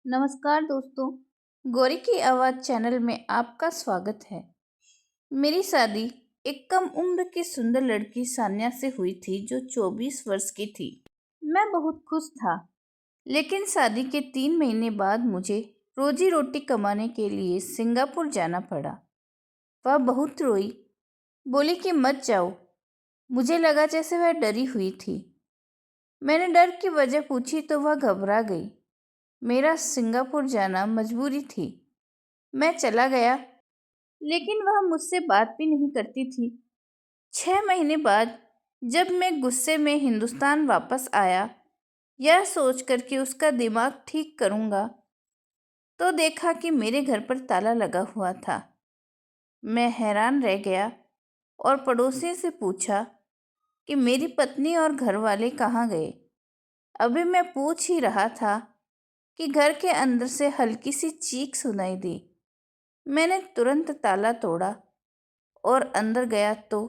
नमस्कार दोस्तों, गौरी की आवाज़ चैनल में आपका स्वागत है। मेरी शादी एक कम उम्र की सुंदर लड़की सान्या से हुई थी जो 24 वर्ष की थी। मैं बहुत खुश था, लेकिन शादी के 3 महीने बाद मुझे रोजी रोटी कमाने के लिए सिंगापुर जाना पड़ा। वह बहुत रोई, बोली कि मत जाओ। मुझे लगा जैसे वह डरी हुई थी। मैंने डर की वजह पूछी तो वह घबरा गई। मेरा सिंगापुर जाना मजबूरी थी। मैं चला गया, लेकिन वह मुझसे बात भी नहीं करती थी। 6 महीने बाद जब मैं गुस्से में हिंदुस्तान वापस आया, यह सोचकर कि उसका दिमाग ठीक करूंगा, तो देखा कि मेरे घर पर ताला लगा हुआ था। मैं हैरान रह गया और पड़ोसी से पूछा कि मेरी पत्नी और घर वाले कहाँ गए। अभी मैं पूछ ही रहा था कि घर के अंदर से हल्की सी चीख सुनाई दी। मैंने तुरंत ताला तोड़ा और अंदर गया तो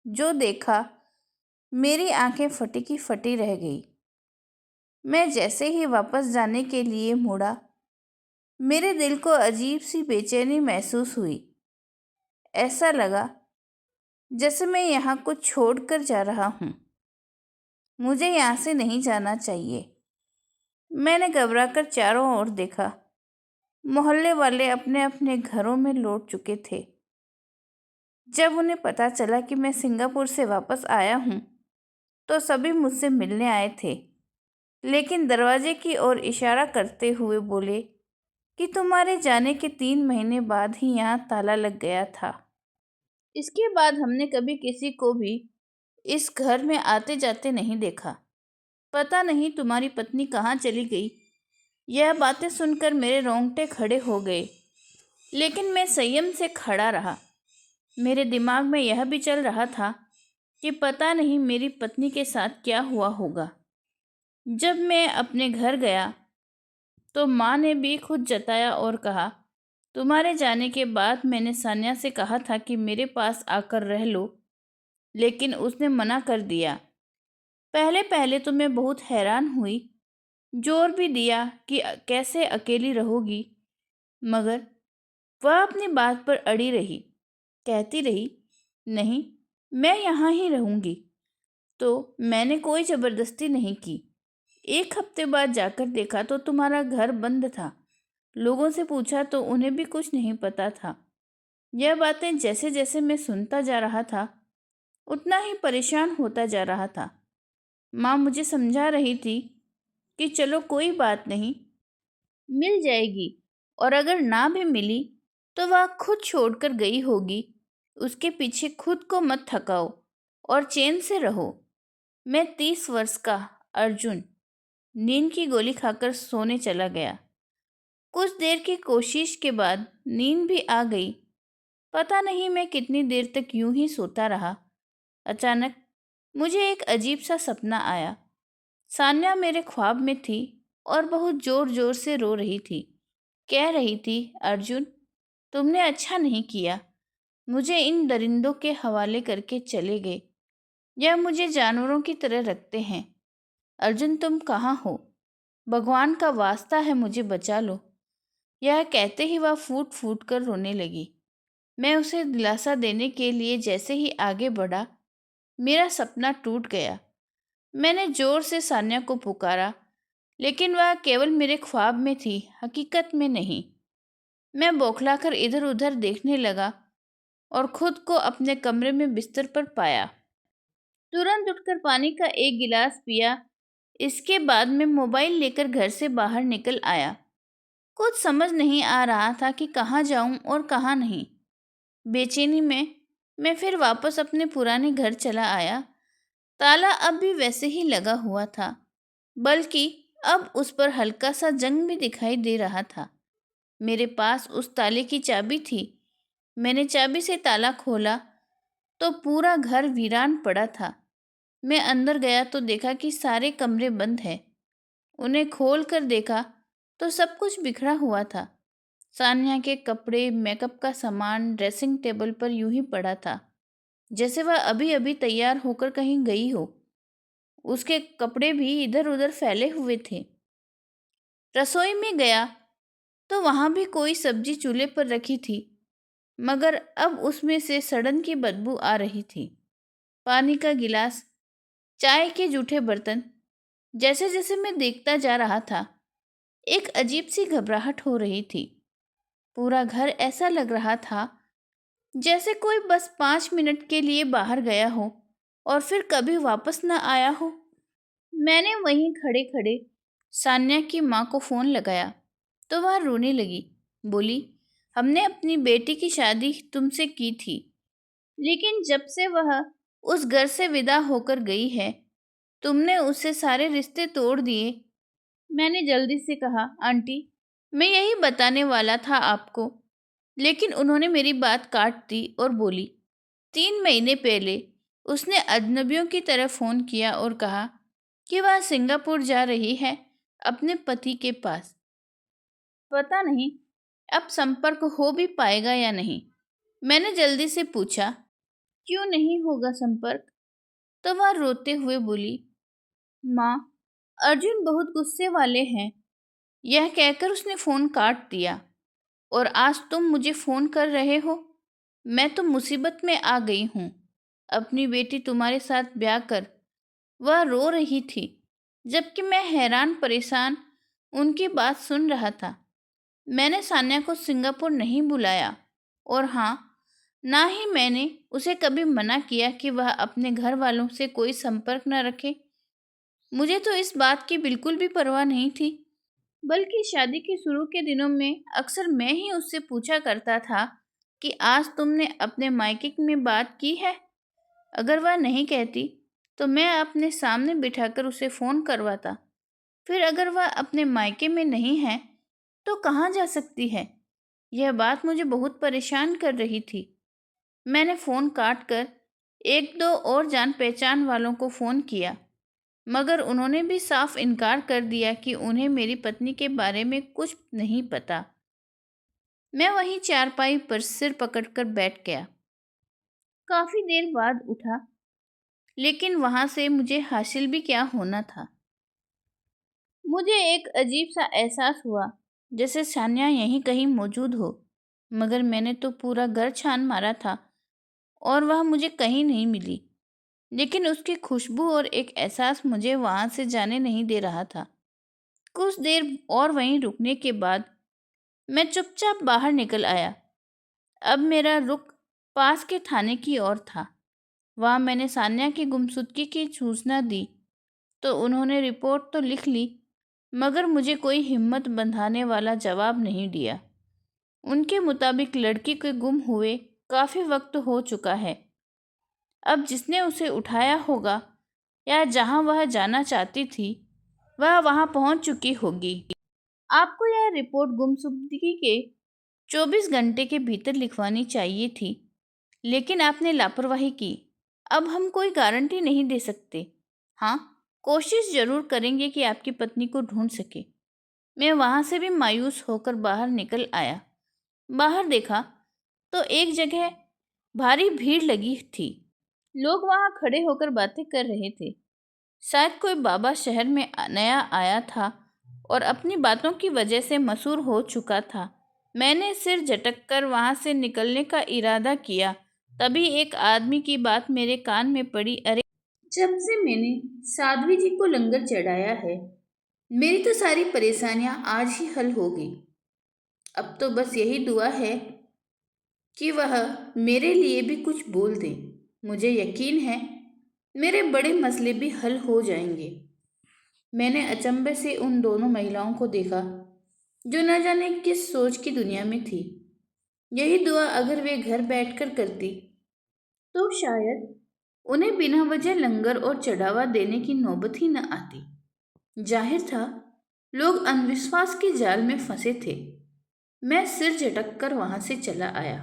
जो देखा, मेरी आंखें फटी की फटी रह गई। मैं जैसे ही वापस जाने के लिए मुड़ा, मेरे दिल को अजीब सी बेचैनी महसूस हुई। ऐसा लगा जैसे मैं यहाँ कुछ छोड़कर जा रहा हूँ। मुझे यहाँ से नहीं जाना चाहिए। मैंने घबराकर चारों ओर देखा। मोहल्ले वाले अपने अपने घरों में लौट चुके थे। जब उन्हें पता चला कि मैं सिंगापुर से वापस आया हूँ, तो सभी मुझसे मिलने आए थे, लेकिन दरवाजे की ओर इशारा करते हुए बोले कि तुम्हारे जाने के 3 महीने बाद ही यहाँ ताला लग गया था। इसके बाद हमने कभी किसी को भी इस घर में आते जाते नहीं देखा। पता नहीं तुम्हारी पत्नी कहाँ चली गई। यह बातें सुनकर मेरे रोंगटे खड़े हो गए, लेकिन मैं संयम से खड़ा रहा। मेरे दिमाग में यह भी चल रहा था कि पता नहीं मेरी पत्नी के साथ क्या हुआ होगा। जब मैं अपने घर गया तो माँ ने भी खुद जताया और कहा, तुम्हारे जाने के बाद मैंने सान्या से कहा था कि मेरे पास आकर रह लो, लेकिन उसने मना कर दिया। पहले पहले तो मैं बहुत हैरान हुई, जोर भी दिया कि कैसे अकेली रहोगी, मगर वह अपनी बात पर अड़ी रही। कहती रही, नहीं, मैं यहाँ ही रहूँगी। तो मैंने कोई ज़बरदस्ती नहीं की। 1 हफ्ते बाद जाकर देखा तो तुम्हारा घर बंद था। लोगों से पूछा तो उन्हें भी कुछ नहीं पता था। यह बातें जैसे जैसे मैं सुनता जा रहा था, उतना ही परेशान होता जा रहा था। माँ मुझे समझा रही थी कि चलो कोई बात नहीं, मिल जाएगी, और अगर ना भी मिली तो वह खुद छोड़कर गई होगी। उसके पीछे खुद को मत थकाओ और चैन से रहो। मैं 30 वर्ष का अर्जुन नींद की गोली खाकर सोने चला गया। कुछ देर की कोशिश के बाद नींद भी आ गई। पता नहीं मैं कितनी देर तक यूं ही सोता रहा। अचानक मुझे एक अजीब सा सपना आया। सान्या मेरे ख्वाब में थी और बहुत जोर जोर से रो रही थी। कह रही थी, अर्जुन, तुमने अच्छा नहीं किया, मुझे इन दरिंदों के हवाले करके चले गए। यह मुझे जानवरों की तरह रखते हैं। अर्जुन, तुम कहाँ हो? भगवान का वास्ता है, मुझे बचा लो। यह कहते ही वह फूट फूट कर रोने लगी। मैं उसे दिलासा देने के लिए जैसे ही आगे बढ़ा, मेरा सपना टूट गया। मैंने जोर से सान्या को पुकारा, लेकिन वह केवल मेरे ख्वाब में थी, हकीकत में नहीं। मैं बौखलाकर इधर उधर देखने लगा और खुद को अपने कमरे में बिस्तर पर पाया। तुरंत उठकर पानी का एक गिलास पिया। इसके बाद मैं मोबाइल लेकर घर से बाहर निकल आया। कुछ समझ नहीं आ रहा था कि कहाँ जाऊं और कहाँ नहीं। बेचैनी में मैं फिर वापस अपने पुराने घर चला आया। ताला अब भी वैसे ही लगा हुआ था, बल्कि अब उस पर हल्का सा जंग भी दिखाई दे रहा था। मेरे पास उस ताले की चाबी थी। मैंने चाबी से ताला खोला तो पूरा घर वीरान पड़ा था। मैं अंदर गया तो देखा कि सारे कमरे बंद हैं। उन्हें खोल कर देखा तो सब कुछ बिखरा हुआ था। सान्या के कपड़े, मेकअप का सामान ड्रेसिंग टेबल पर यूं ही पड़ा था, जैसे वह अभी अभी तैयार होकर कहीं गई हो। उसके कपड़े भी इधर उधर फैले हुए थे। रसोई में गया तो वहाँ भी कोई सब्जी चूल्हे पर रखी थी, मगर अब उसमें से सड़न की बदबू आ रही थी। पानी का गिलास, चाय के जूठे बर्तन, जैसे जैसे मैं देखता जा रहा था, एक अजीब सी घबराहट हो रही थी। पूरा घर ऐसा लग रहा था जैसे कोई बस 5 मिनट के लिए बाहर गया हो और फिर कभी वापस न आया हो। मैंने वहीं खड़े खड़े सान्या की माँ को फ़ोन लगाया तो वह रोने लगी। बोली, हमने अपनी बेटी की शादी तुमसे की थी, लेकिन जब से वह उस घर से विदा होकर गई है, तुमने उससे सारे रिश्ते तोड़ दिए। मैंने जल्दी से कहा, आंटी, मैं यही बताने वाला था आपको, लेकिन उन्होंने मेरी बात काट दी और बोली, 3 महीने पहले उसने अजनबियों की तरह फ़ोन किया और कहा कि वह सिंगापुर जा रही है अपने पति के पास। पता नहीं अब संपर्क हो भी पाएगा या नहीं। मैंने जल्दी से पूछा, क्यों नहीं होगा संपर्क? तो वह रोते हुए बोली, माँ, अर्जुन बहुत गुस्से वाले हैं। यह कहकर उसने फ़ोन काट दिया और आज तुम मुझे फ़ोन कर रहे हो। मैं तो मुसीबत में आ गई हूँ। अपनी बेटी तुम्हारे साथ ब्याह कर। वह रो रही थी, जबकि मैं हैरान परेशान उनकी बात सुन रहा था। मैंने सान्या को सिंगापुर नहीं बुलाया और हाँ, ना ही मैंने उसे कभी मना किया कि वह अपने घर वालों से कोई संपर्क न रखे। मुझे तो इस बात की बिल्कुल भी परवाह नहीं थी, बल्कि शादी के शुरू के दिनों में अक्सर मैं ही उससे पूछा करता था कि आज तुमने अपने मायके में बात की है। अगर वह नहीं कहती तो मैं अपने सामने बिठाकर उसे फ़ोन करवाता। फिर अगर वह अपने मायके में नहीं है तो कहाँ जा सकती है? यह बात मुझे बहुत परेशान कर रही थी। मैंने फ़ोन काट कर एक दो और जान पहचान वालों को फ़ोन किया, मगर उन्होंने भी साफ इनकार कर दिया कि उन्हें मेरी पत्नी के बारे में कुछ नहीं पता। मैं वहीं चारपाई पर सिर पकड़कर बैठ गया। काफ़ी देर बाद उठा, लेकिन वहाँ से मुझे हासिल भी क्या होना था। मुझे एक अजीब सा एहसास हुआ, जैसे सान्या यहीं कहीं मौजूद हो, मगर मैंने तो पूरा घर छान मारा था और वह मुझे कहीं नहीं मिली। लेकिन उसकी खुशबू और एक एहसास मुझे वहाँ से जाने नहीं दे रहा था। कुछ देर और वहीं रुकने के बाद मैं चुपचाप बाहर निकल आया। अब मेरा रुख पास के थाने की ओर था। वहाँ मैंने सान्या की गुमशुदगी की सूचना दी तो उन्होंने रिपोर्ट तो लिख ली, मगर मुझे कोई हिम्मत बंधाने वाला जवाब नहीं दिया। उनके मुताबिक लड़की के गुम हुए काफ़ी वक्त हो चुका है। अब जिसने उसे उठाया होगा या जहां वह जाना चाहती थी, वह वहां पहुंच चुकी होगी। आपको यह रिपोर्ट गुमशुदगी के 24 घंटे के भीतर लिखवानी चाहिए थी, लेकिन आपने लापरवाही की। अब हम कोई गारंटी नहीं दे सकते। हाँ, कोशिश जरूर करेंगे कि आपकी पत्नी को ढूंढ सके। मैं वहां से भी मायूस होकर बाहर निकल आया। बाहर देखा तो एक जगह भारी भीड़ लगी थी। लोग वहां खड़े होकर बातें कर रहे थे। शायद कोई बाबा शहर में नया आया था और अपनी बातों की वजह से मशहूर हो चुका था। मैंने सिर झटक कर वहां से निकलने का इरादा किया, तभी एक आदमी की बात मेरे कान में पड़ी। अरे, जब से मैंने साध्वी जी को लंगर चढ़ाया है, मेरी तो सारी परेशानियां आज ही हल हो गई। अब तो बस यही दुआ है कि वह मेरे लिए भी कुछ बोल दे। मुझे यकीन है मेरे बड़े मसले भी हल हो जाएंगे। मैंने अचंभे से उन दोनों महिलाओं को देखा जो न जाने किस सोच की दुनिया में थी। यही दुआ अगर वे घर बैठकर करती तो शायद उन्हें बिना वजह लंगर और चढ़ावा देने की नौबत ही न आती। जाहिर था लोग अंधविश्वास के जाल में फंसे थे। मैं सिर झटक कर वहां से चला आया।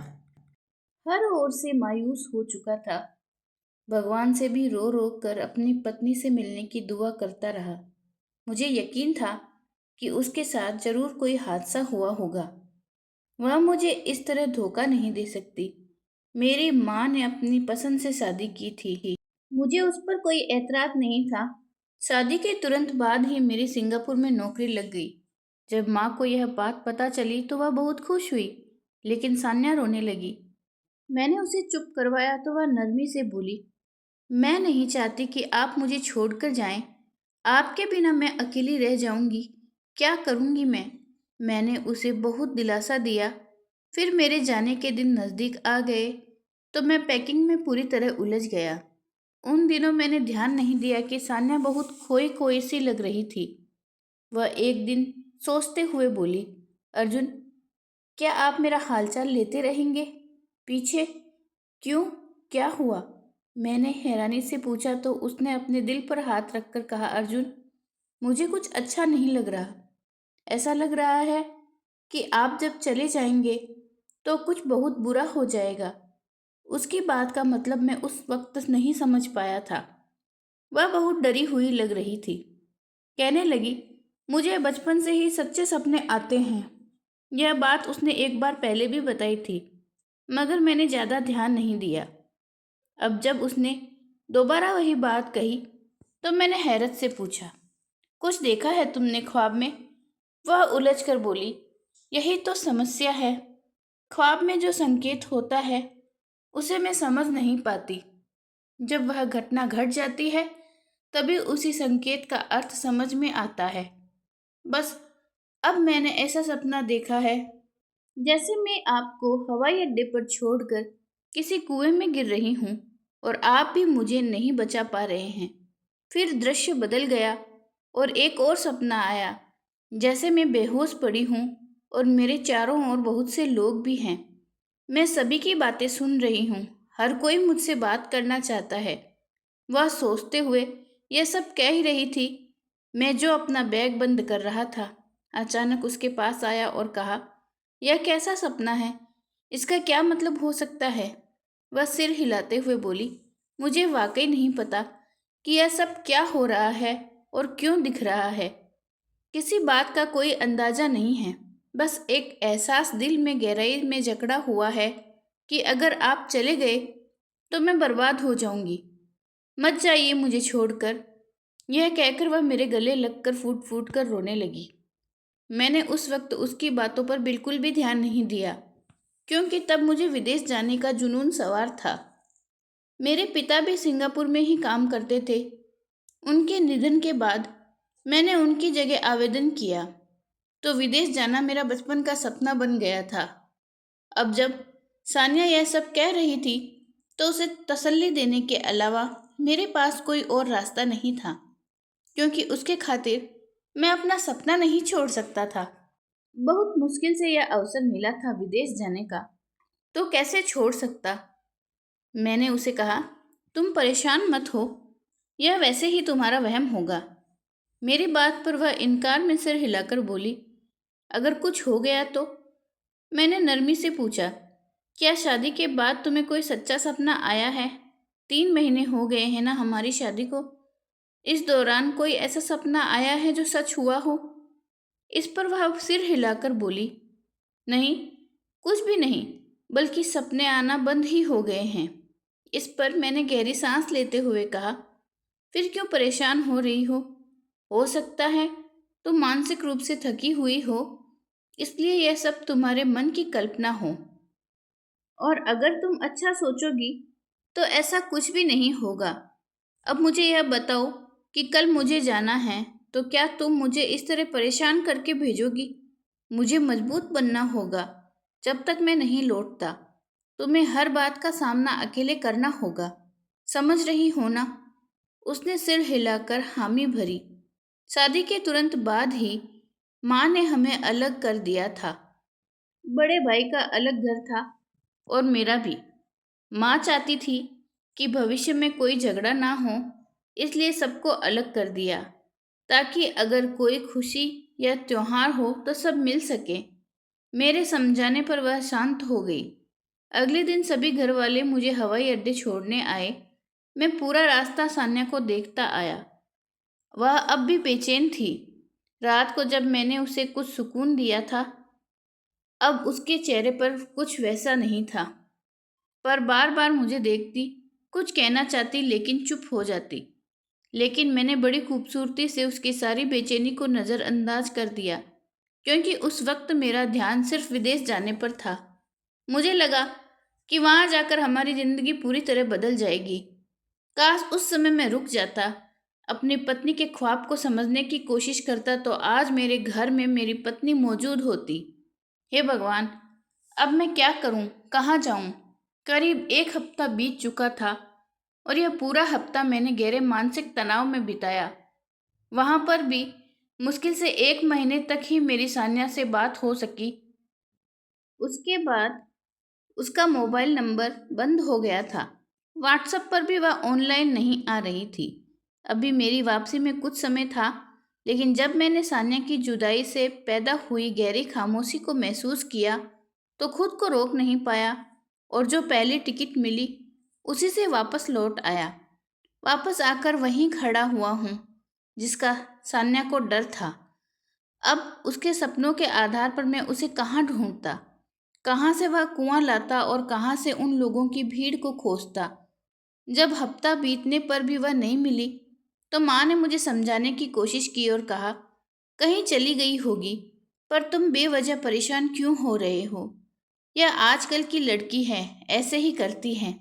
हर ओर से मायूस हो चुका था। भगवान से भी रो रो कर अपनी पत्नी से मिलने की दुआ करता रहा। मुझे यकीन था कि उसके साथ जरूर कोई हादसा हुआ होगा। वह मुझे इस तरह धोखा नहीं दे सकती। मेरी माँ ने अपनी पसंद से शादी की थी। मुझे उस पर कोई एतराज नहीं था। शादी के तुरंत बाद ही मेरी सिंगापुर में नौकरी लग गई। जब माँ को यह बात पता चली तो वह बहुत खुश हुई, लेकिन सान्या रोने लगी। मैंने उसे चुप करवाया तो वह नरमी से बोली, मैं नहीं चाहती कि आप मुझे छोड़कर जाएं। आपके बिना मैं अकेली रह जाऊंगी। क्या करूंगी मैं? मैंने उसे बहुत दिलासा दिया। फिर मेरे जाने के दिन नज़दीक आ गए तो मैं पैकिंग में पूरी तरह उलझ गया। उन दिनों मैंने ध्यान नहीं दिया कि सान्या बहुत खोई खोई सी लग रही थी। वह एक दिन सोचते हुए बोली, अर्जुन, क्या आप मेरा हालचाल लेते रहेंगे? पीछे क्यों? क्या हुआ? मैंने हैरानी से पूछा तो उसने अपने दिल पर हाथ रखकर कहा, अर्जुन, मुझे कुछ अच्छा नहीं लग रहा। ऐसा लग रहा है कि आप जब चले जाएंगे तो कुछ बहुत बुरा हो जाएगा। उसकी बात का मतलब मैं उस वक्त नहीं समझ पाया था। वह बहुत डरी हुई लग रही थी। कहने लगी, मुझे बचपन से ही सच्चे सपने आते हैं। यह बात उसने एक बार पहले भी बताई थी, मगर मैंने ज़्यादा ध्यान नहीं दिया। अब जब उसने दोबारा वही बात कही तो मैंने हैरत से पूछा, कुछ देखा है तुमने ख्वाब में? वह उलझ कर बोली, यही तो समस्या है। ख्वाब में जो संकेत होता है उसे मैं समझ नहीं पाती। जब वह घटना घट जाती है तभी उसी संकेत का अर्थ समझ में आता है। बस अब मैंने ऐसा सपना देखा है जैसे मैं आपको हवाई अड्डे पर छोड़कर किसी कुएं में गिर रही हूं और आप भी मुझे नहीं बचा पा रहे हैं। फिर दृश्य बदल गया और एक और सपना आया, जैसे मैं बेहोश पड़ी हूं और मेरे चारों ओर बहुत से लोग भी हैं। मैं सभी की बातें सुन रही हूँ। हर कोई मुझसे बात करना चाहता है। वह सोचते हुए यह सब कह ही रही थी। मैं जो अपना बैग बंद कर रहा था, अचानक उसके पास आया और कहा, यह कैसा सपना है? इसका क्या मतलब हो सकता है? वह सिर हिलाते हुए बोली, मुझे वाकई नहीं पता कि यह सब क्या हो रहा है और क्यों दिख रहा है। किसी बात का कोई अंदाजा नहीं है। बस एक एहसास दिल में गहराई में जकड़ा हुआ है कि अगर आप चले गए तो मैं बर्बाद हो जाऊंगी। मत जाइए मुझे छोड़कर। यह कहकर वह मेरे गले लगकर फूट फूट कर रोने लगी। मैंने उस वक्त उसकी बातों पर बिल्कुल भी ध्यान नहीं दिया, क्योंकि तब मुझे विदेश जाने का जुनून सवार था। मेरे पिता भी सिंगापुर में ही काम करते थे। उनके निधन के बाद मैंने उनकी जगह आवेदन किया तो विदेश जाना मेरा बचपन का सपना बन गया था। अब जब सानिया यह सब कह रही थी तो उसे तसल्ली देने के अलावा मेरे पास कोई और रास्ता नहीं था, क्योंकि उसके खातिर मैं अपना सपना नहीं छोड़ सकता था। बहुत मुश्किल से यह अवसर मिला था विदेश जाने का, तो कैसे छोड़ सकता। मैंने उसे कहा, तुम परेशान मत हो, यह वैसे ही तुम्हारा वहम होगा। मेरी बात पर वह इनकार में सिर हिलाकर बोली, अगर कुछ हो गया तो? मैंने नरमी से पूछा, क्या शादी के बाद तुम्हें कोई सच्चा सपना आया है? 3 महीने हो गए हैं ना हमारी शादी को। इस दौरान कोई ऐसा सपना आया है जो सच हुआ हो? इस पर वह सिर हिलाकर बोली, नहीं, कुछ भी नहीं, बल्कि सपने आना बंद ही हो गए हैं। इस पर मैंने गहरी सांस लेते हुए कहा, फिर क्यों परेशान हो रही हो सकता है तुम मानसिक रूप से थकी हुई हो, इसलिए यह सब तुम्हारे मन की कल्पना हो। और अगर तुम अच्छा सोचोगी तो ऐसा कुछ भी नहीं होगा। अब मुझे यह बताओ कि कल मुझे जाना है तो क्या तुम मुझे इस तरह परेशान करके भेजोगी? मुझे मजबूत बनना होगा। जब तक मैं नहीं लौटता तुम्हें हर बात का सामना अकेले करना होगा। समझ रही हो ना? उसने सिर हिलाकर हामी भरी। शादी के तुरंत बाद ही माँ ने हमें अलग कर दिया था। बड़े भाई का अलग घर था और मेरा भी। माँ चाहती थी कि भविष्य में कोई झगड़ा ना हो, इसलिए सबको अलग कर दिया, ताकि अगर कोई खुशी या त्योहार हो तो सब मिल सके। मेरे समझाने पर वह शांत हो गई। अगले दिन सभी घर वाले मुझे हवाई अड्डे छोड़ने आए। मैं पूरा रास्ता सान्या को देखता आया। वह अब भी बेचैन थी। रात को जब मैंने उसे कुछ सुकून दिया था, अब उसके चेहरे पर कुछ वैसा नहीं था। पर बार बार मुझे देखती, कुछ कहना चाहती लेकिन चुप हो जाती। लेकिन मैंने बड़ी खूबसूरती से उसकी सारी बेचैनी को नज़रअंदाज कर दिया। क्योंकि उस वक्त मेरा ध्यान सिर्फ विदेश जाने पर था। मुझे लगा कि वहां जाकर हमारी जिंदगी पूरी तरह बदल जाएगी। काश उस समय मैं रुक जाता, अपनी पत्नी के ख्वाब को समझने की कोशिश करता, तो आज मेरे घर में मेरी पत्नी मौजूद होती। हे भगवान, अब मैं क्या करूं, कहाँ जाऊं? करीब एक हफ्ता बीत चुका था और यह पूरा हफ्ता मैंने गहरे मानसिक तनाव में बिताया। वहां पर भी मुश्किल से 1 महीने तक ही मेरी सान्या से बात हो सकी। उसके बाद उसका मोबाइल नंबर बंद हो गया था। व्हाट्सएप पर भी वह ऑनलाइन नहीं आ रही थी। अभी मेरी वापसी में कुछ समय था, लेकिन जब मैंने सान्या की जुदाई से पैदा हुई गहरी खामोशी को महसूस किया, तो खुद को रोक नहीं पाया और जो पहली टिकट मिली उसी से वापस लौट आया। वापस आकर वहीं खड़ा हुआ हूँ जिसका सान्या को डर था। अब उसके सपनों के आधार पर मैं उसे कहाँ ढूंढता, कहाँ से वह कुआं लाता और कहाँ से उन लोगों की भीड़ को खोजता। जब हफ्ता बीतने पर भी वह नहीं मिली, तो माँ ने मुझे समझाने की कोशिश की और कहा, कहीं चली गई होगी, पर तुम बेवजह परेशान क्यों हो रहे हो? यह आजकल की लड़की है, ऐसे ही करती हैं।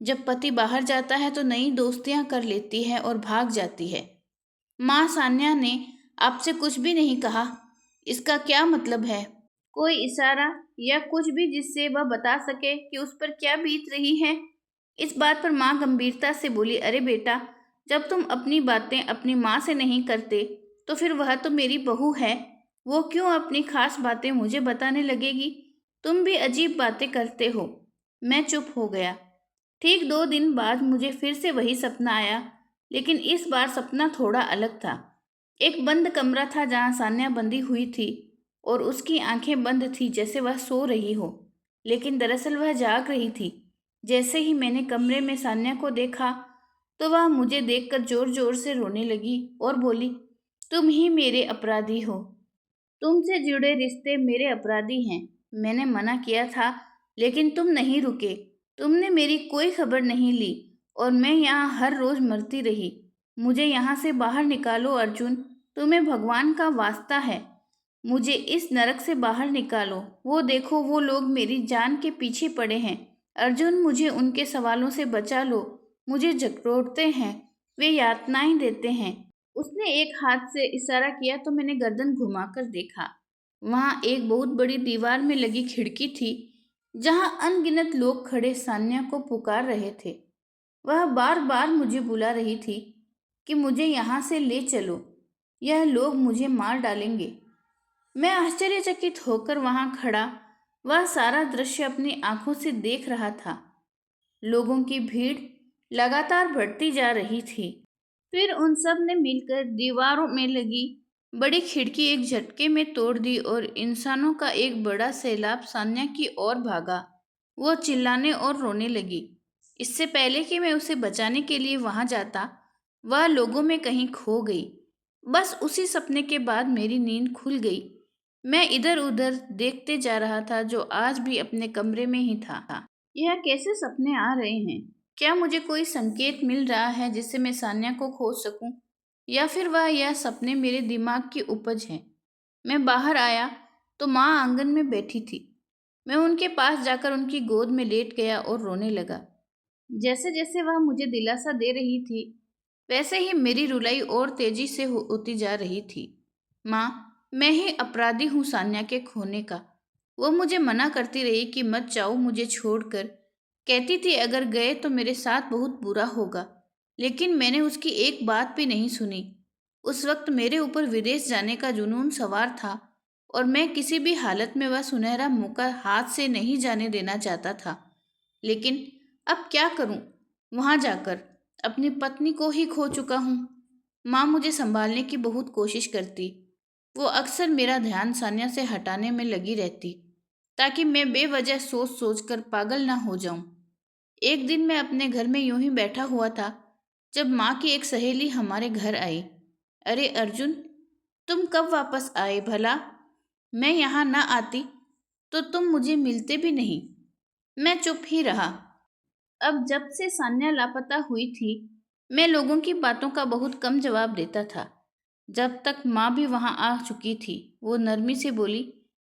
जब पति बाहर जाता है तो नई दोस्तियां कर लेती है और भाग जाती है। माँ, सान्या ने आपसे कुछ भी नहीं कहा, इसका क्या मतलब है? कोई इशारा या कुछ भी जिससे वह बता सके कि उस पर क्या बीत रही है? इस बात पर माँ गंभीरता से बोली, अरे बेटा, जब तुम अपनी बातें अपनी माँ से नहीं करते, तो फिर वह तो मेरी बहू है। वो क्यों अपनी खास बातें मुझे बताने लगेगी? तुम भी अजीब बातें करते हो। मैं चुप हो गया। ठीक 2 दिन बाद मुझे फिर से वही सपना आया, लेकिन इस बार सपना थोड़ा अलग था। एक बंद कमरा था जहाँ सान्या बंधी हुई थी और उसकी आंखें बंद थी जैसे वह सो रही हो, लेकिन दरअसल वह जाग रही थी। जैसे ही मैंने कमरे में सान्या को देखा, तो वह मुझे देखकर जोर जोर से रोने लगी और बोली, तुम ही मेरे अपराधी हो। तुमसे जुड़े रिश्ते मेरे अपराधी हैं। मैंने मना किया था, लेकिन तुम नहीं रुके। तुमने मेरी कोई खबर नहीं ली और मैं यहाँ हर रोज मरती रही। मुझे यहाँ से बाहर निकालो अर्जुन, तुम्हें भगवान का वास्ता है। मुझे इस नरक से बाहर निकालो। वो देखो, वो लोग मेरी जान के पीछे पड़े हैं। अर्जुन, मुझे उनके सवालों से बचा लो। मुझे झकझोरते हैं, वे यातनाएं देते हैं। उसने एक हाथ से इशारा किया तो मैंने गर्दन घुमाकर देखा। वहां एक बहुत बड़ी दीवार में लगी खिड़की थी, जहां अनगिनत लोग खड़े सान्या को पुकार रहे थे। वह बार बार मुझे बुला रही थी कि मुझे यहाँ से ले चलो, यह लोग मुझे मार डालेंगे। मैं आश्चर्यचकित होकर वहां खड़ा वह सारा दृश्य अपनी आंखों से देख रहा था। लोगों की भीड़ लगातार बढ़ती जा रही थी। फिर उन सब ने मिलकर दीवारों में लगी बड़ी खिड़की एक झटके में तोड़ दी और इंसानों का एक बड़ा सैलाब सान्या की ओर भागा। वो चिल्लाने और रोने लगी। इससे पहले कि मैं उसे बचाने के लिए वहां जाता, वह लोगों में कहीं खो गई। बस उसी सपने के बाद मेरी नींद खुल गई। मैं इधर उधर देखते जा रहा था, जो आज भी अपने कमरे में ही था। यह कैसे सपने आ रहे हैं? क्या मुझे कोई संकेत मिल रहा है जिससे मैं सान्या को खोज सकूं? या फिर वह यह सपने मेरे दिमाग की उपज है? मैं बाहर आया तो माँ आंगन में बैठी थी। मैं उनके पास जाकर उनकी गोद में लेट गया और रोने लगा। जैसे जैसे वह मुझे दिलासा दे रही थी, वैसे ही मेरी रुलाई और तेजी से होती जा रही थी। माँ, मैं ही अपराधी हूँ सान्या के खोने का। वो मुझे मना करती रही कि मत जाओ मुझे छोड़कर। कहती थी अगर गए तो मेरे साथ बहुत बुरा होगा, लेकिन मैंने उसकी एक बात भी नहीं सुनी। उस वक्त मेरे ऊपर विदेश जाने का जुनून सवार था और मैं किसी भी हालत में वह सुनहरा मौका हाथ से नहीं जाने देना चाहता था। लेकिन अब क्या करूं? वहां जाकर अपनी पत्नी को ही खो चुका हूं। माँ मुझे संभालने की बहुत कोशिश करती। वो अक्सर मेरा ध्यान सान्या से हटाने में लगी रहती, ताकि मैं बेवजह सोच सोच कर पागल ना हो जाऊं। एक दिन मैं अपने घर में यूं ही बैठा हुआ था, जब माँ की एक सहेली हमारे घर आई। अरे अर्जुन, तुम कब वापस आए भला? मैं यहाँ ना आती तो तुम मुझे मिलते भी नहीं। मैं चुप ही रहा। अब जब से सान्या लापता हुई थी, मैं लोगों की बातों का बहुत कम जवाब देता था। जब तक माँ भी वहाँ आ चुकी थी। वो नरमी से बोली,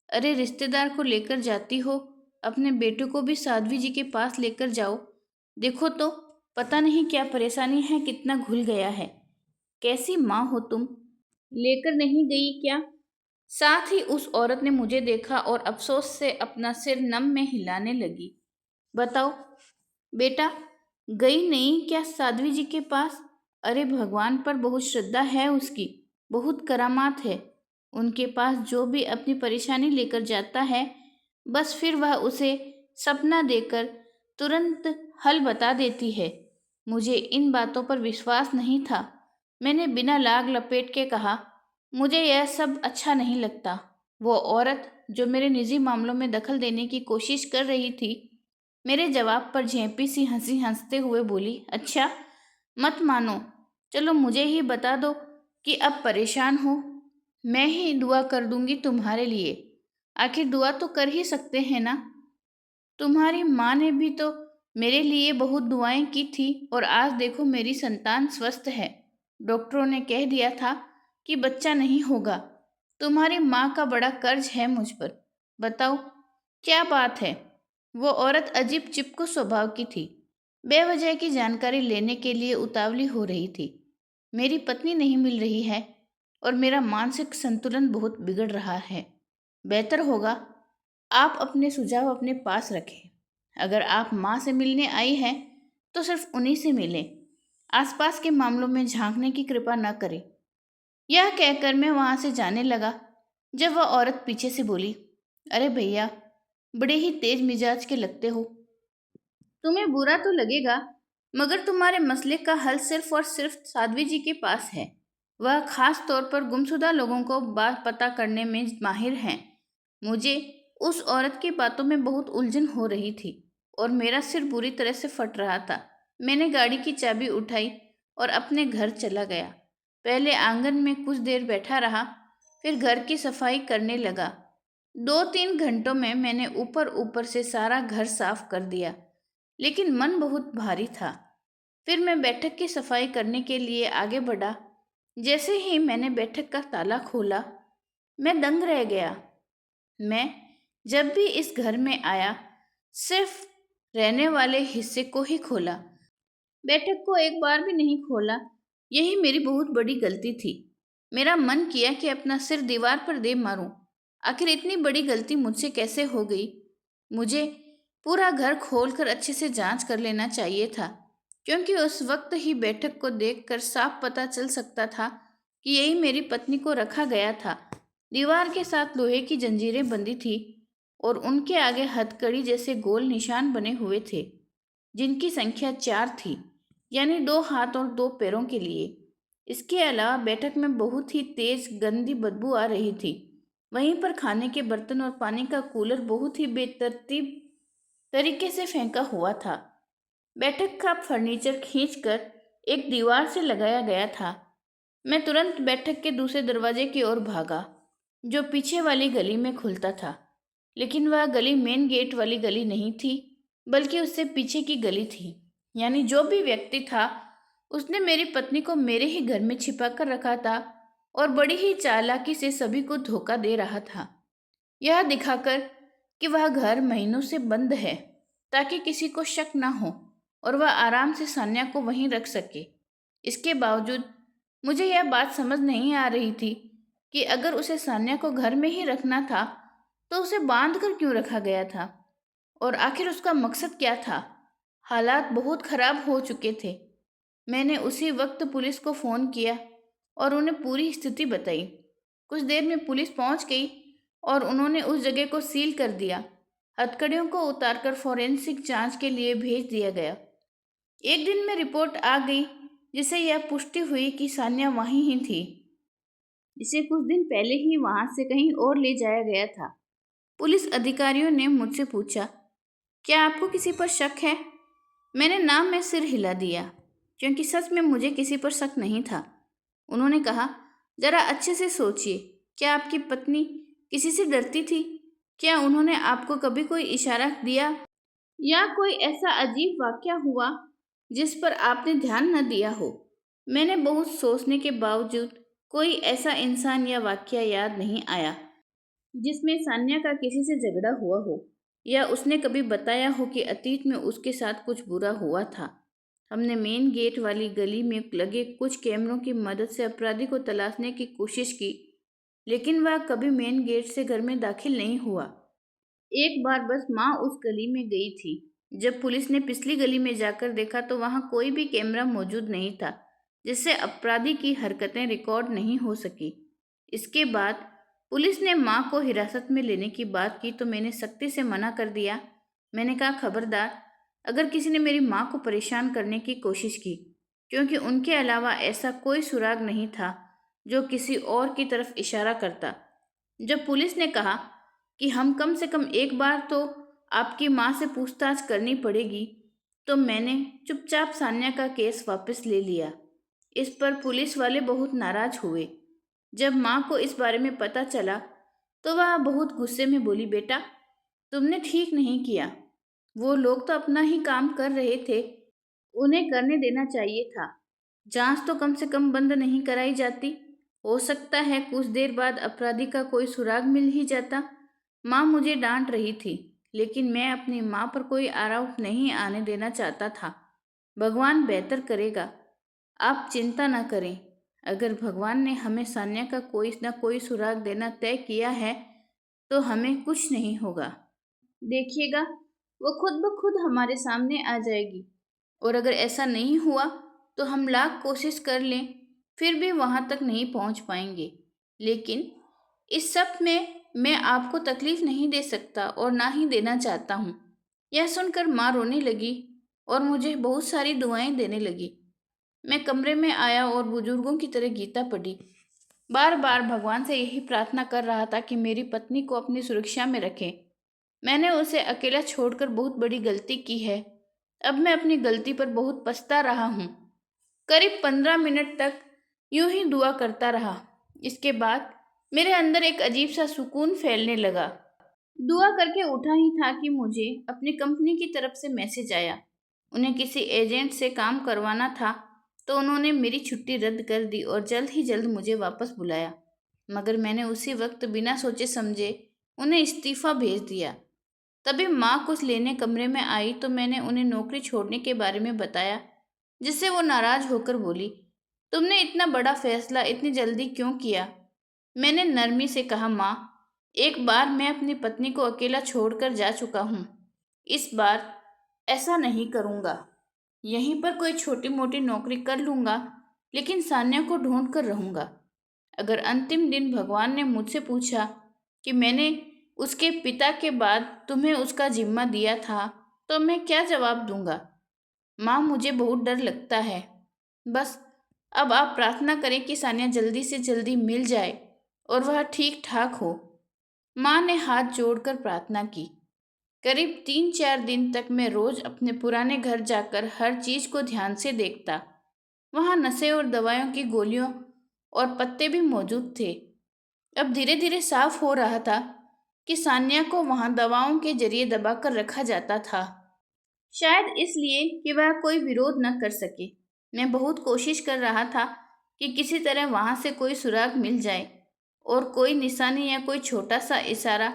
अरे रिश्तेदार को लेकर जाती हो, अपने बेटे को भी साध्वी जी के पास लेकर जाओ। देखो तो, पता नहीं क्या परेशानी है, कितना घुल गया है। कैसी माँ हो तुम, लेकर नहीं गई क्या? साथ ही उस औरत ने मुझे देखा और अफसोस से अपना सिर नम में हिलाने लगी। बताओ बेटा, गई नहीं क्या साध्वी जी के पास? अरे भगवान पर बहुत श्रद्धा है उसकी, बहुत करामात है। उनके पास जो भी अपनी परेशानी लेकर जाता है, बस फिर वह उसे सपना देकर तुरंत हल बता देती है। मुझे इन बातों पर विश्वास नहीं था। मैंने बिना लाग लपेट के कहा, मुझे यह सब अच्छा नहीं लगता। वो औरत जो मेरे निजी मामलों में दखल देने की कोशिश कर रही थी, मेरे जवाब पर झेंपी सी हंसी हंसते हुए बोली, अच्छा मत मानो, चलो मुझे ही बता दो कि अब परेशान हो। मैं ही दुआ कर दूंगी तुम्हारे लिए। आखिर दुआ तो कर ही सकते हैं ना। तुम्हारी माँ ने भी तो मेरे लिए बहुत दुआएं की थी और आज देखो मेरी संतान स्वस्थ है। डॉक्टरों ने कह दिया था कि बच्चा नहीं होगा। तुम्हारी माँ का बड़ा कर्ज है मुझ पर। बताओ क्या बात है। वो औरत अजीब चिपकू स्वभाव की थी। बेवजह की जानकारी लेने के लिए उतावली हो रही थी। मेरी पत्नी नहीं मिल रही है और मेरा मानसिक संतुलन बहुत बिगड़ रहा है। बेहतर होगा आप अपने सुझाव अपने पास रखें। अगर आप माँ से मिलने आई हैं तो सिर्फ उन्हीं से मिलें। आसपास के मामलों में झांकने की कृपा न करें। यह कहकर मैं वहां से जाने लगा जब वह औरत पीछे से बोली, अरे भैया, बड़े ही तेज मिजाज के लगते हो। तुम्हें बुरा तो लगेगा, मगर तुम्हारे मसले का हल सिर्फ और सिर्फ साध्वी जी के पास है। वह खास तौर पर गुमशुदा लोगों को बात पता करने में माहिर हैं। मुझे उस औरत की बातों में बहुत उलझन हो रही थी और मेरा सिर बुरी तरह से फट रहा था। मैंने गाड़ी की चाबी उठाई और अपने घर चला गया। पहले आंगन में कुछ देर बैठा रहा, फिर घर की सफाई करने लगा। 2-3 घंटों में मैंने ऊपर ऊपर से सारा घर साफ कर दिया, लेकिन मन बहुत भारी था। फिर मैं बैठक की सफाई करने के लिए आगे बढ़ा। जैसे ही मैंने बैठक का ताला खोला, मैं दंग रह गया। मैं जब भी इस घर में आया, सिर्फ रहने वाले हिस्से को ही खोला, बैठक को एक बार भी नहीं खोला। यही मेरी बहुत बड़ी गलती थी। मेरा मन किया कि अपना सिर दीवार पर दे मारूं। आखिर इतनी बड़ी गलती मुझसे कैसे हो गई? मुझे पूरा घर खोलकर अच्छे से जांच कर लेना चाहिए था, क्योंकि उस वक्त ही बैठक को देखकर साफ पता चल सकता था कि यही मेरी पत्नी को रखा गया था। दीवार के साथ लोहे की जंजीरें बंधी थी और उनके आगे हथकड़ी जैसे गोल निशान बने हुए थे, जिनकी संख्या 4 थी, यानी 2 हाथ और 2 पैरों के लिए। इसके अलावा बैठक में बहुत ही तेज गंदी बदबू आ रही थी। वहीं पर खाने के बर्तन और पानी का कूलर बहुत ही बेतरतीब तरीके से फेंका हुआ था। बैठक का फर्नीचर खींचकर एक दीवार से लगाया गया था। मैं तुरंत बैठक के दूसरे दरवाजे की ओर भागा, जो पीछे वाली गली में खुलता था। लेकिन वह गली मेन गेट वाली गली नहीं थी, बल्कि उससे पीछे की गली थी। यानी जो भी व्यक्ति था, उसने मेरी पत्नी को मेरे ही घर में छिपा कर रखा था और बड़ी ही चालाकी से सभी को धोखा दे रहा था, यह दिखाकर कि वह घर महीनों से बंद है, ताकि किसी को शक न हो और वह आराम से सान्या को वहीं रख सके। इसके बावजूद मुझे यह बात समझ नहीं आ रही थी कि अगर उसे सान्या को घर में ही रखना था, तो उसे बांध कर क्यों रखा गया था और आखिर उसका मकसद क्या था। हालात बहुत खराब हो चुके थे। मैंने उसी वक्त पुलिस को फ़ोन किया और उन्हें पूरी स्थिति बताई। कुछ देर में पुलिस पहुंच गई और उन्होंने उस जगह को सील कर दिया। हथकड़ियों को उतारकर फॉरेंसिक जांच के लिए भेज दिया गया। एक दिन में रिपोर्ट आ गई, जिससे यह पुष्टि हुई कि सान्या वहीं ही थी, जिसे कुछ दिन पहले ही वहां से कहीं और ले जाया गया था। पुलिस अधिकारियों ने मुझसे पूछा, क्या आपको किसी पर शक है? मैंने नाम में सिर हिला दिया, क्योंकि सच में मुझे किसी पर शक नहीं था। उन्होंने कहा, जरा अच्छे से सोचिए, क्या आपकी पत्नी किसी से डरती थी? क्या उन्होंने आपको कभी कोई इशारा दिया या कोई ऐसा अजीब वाकया हुआ जिस पर आपने ध्यान न दिया हो? मैंने बहुत सोचने के बावजूद कोई ऐसा इंसान या वाकया याद नहीं आया जिसमें सान्या का किसी से झगड़ा हुआ हो या उसने कभी बताया हो कि अतीत में उसके साथ कुछ बुरा हुआ था। हमने मेन गेट वाली गली में लगे कुछ कैमरों की मदद से अपराधी को तलाशने की कोशिश की, लेकिन वह कभी मेन गेट से घर में दाखिल नहीं हुआ। एक बार बस माँ उस गली में गई थी। जब पुलिस ने पिछली गली में जाकर देखा तो वहां कोई भी कैमरा मौजूद नहीं था, जिससे अपराधी की हरकतें रिकॉर्ड नहीं हो सकी। इसके बाद पुलिस ने माँ को हिरासत में लेने की बात की तो मैंने सख्ती से मना कर दिया। मैंने कहा, खबरदार, अगर किसी ने मेरी माँ को परेशान करने की कोशिश की, क्योंकि उनके अलावा ऐसा कोई सुराग नहीं था जो किसी और की तरफ इशारा करता। जब पुलिस ने कहा कि हम कम से कम एक बार तो आपकी माँ से पूछताछ करनी पड़ेगी, तो मैंने चुपचाप सान्या का केस वापस ले लिया। इस पर पुलिस वाले बहुत नाराज हुए। जब माँ को इस बारे में पता चला तो वह बहुत गुस्से में बोली, बेटा, तुमने ठीक नहीं किया। वो लोग तो अपना ही काम कर रहे थे, उन्हें करने देना चाहिए था। जांच तो कम से कम बंद नहीं कराई जाती। हो सकता है कुछ देर बाद अपराधी का कोई सुराग मिल ही जाता। माँ मुझे डांट रही थी, लेकिन मैं अपनी माँ पर कोई आरोप नहीं आने देना चाहता था। भगवान बेहतर करेगा, आप चिंता न करें। अगर भगवान ने हमें सान्या का कोई न कोई सुराग देना तय किया है तो हमें कुछ नहीं होगा। देखिएगा, वो खुद ब खुद हमारे सामने आ जाएगी। और अगर ऐसा नहीं हुआ तो हम लाख कोशिश कर लें, फिर भी वहां तक नहीं पहुंच पाएंगे। लेकिन इस सब में मैं आपको तकलीफ नहीं दे सकता और ना ही देना चाहता हूँ। यह सुनकर माँ रोने लगी और मुझे बहुत सारी दुआएं देने लगी। मैं कमरे में आया और बुजुर्गों की तरह गीता पढ़ी। बार बार भगवान से यही प्रार्थना कर रहा था कि मेरी पत्नी को अपनी सुरक्षा में रखें। मैंने उसे अकेला छोड़कर बहुत बड़ी गलती की है। अब मैं अपनी गलती पर बहुत पछता रहा हूँ। करीब 15 मिनट तक यूं ही दुआ करता रहा। इसके बाद मेरे अंदर एक अजीब सा सुकून फैलने लगा। दुआ करके उठा ही था कि मुझे अपनी कंपनी की तरफ से मैसेज आया। उन्हें किसी एजेंट से काम करवाना था, तो उन्होंने मेरी छुट्टी रद्द कर दी और जल्द ही जल्द मुझे वापस बुलाया। मगर मैंने उसी वक्त बिना सोचे समझे उन्हें इस्तीफा भेज दिया। तभी माँ कुछ लेने कमरे में आई तो मैंने उन्हें नौकरी छोड़ने के बारे में बताया, जिससे वो नाराज होकर बोली, तुमने इतना बड़ा फैसला इतनी जल्दी क्यों किया? मैंने नरमी से कहा, माँ, एक बार मैं अपनी पत्नी को अकेला छोड़कर जा चुका हूँ। इस बार ऐसा नहीं करूँगा। यहीं पर कोई छोटी मोटी नौकरी कर लूँगा, लेकिन सान्या को ढूंढ कर रहूँगा। अगर अंतिम दिन भगवान ने मुझसे पूछा कि मैंने उसके पिता के बाद तुम्हें उसका जिम्मा दिया था, तो मैं क्या जवाब दूंगा? माँ, मुझे बहुत डर लगता है। बस अब आप प्रार्थना करें कि सान्या जल्दी से जल्दी मिल जाए और वह ठीक ठाक हो। माँ ने हाथ जोड़कर प्रार्थना की। करीब 3-4 दिन तक मैं रोज अपने पुराने घर जाकर हर चीज को ध्यान से देखता। वहाँ नशे और दवाइयों की गोलियों और पत्ते भी मौजूद थे। अब धीरे धीरे साफ हो रहा था कि सान्या को वहां दवाओं के जरिए दबाकर रखा जाता था, शायद इसलिए कि वह कोई विरोध न कर सके। मैं बहुत कोशिश कर रहा था कि किसी तरह वहां से कोई सुराग मिल जाए और कोई निशानी या कोई छोटा सा इशारा,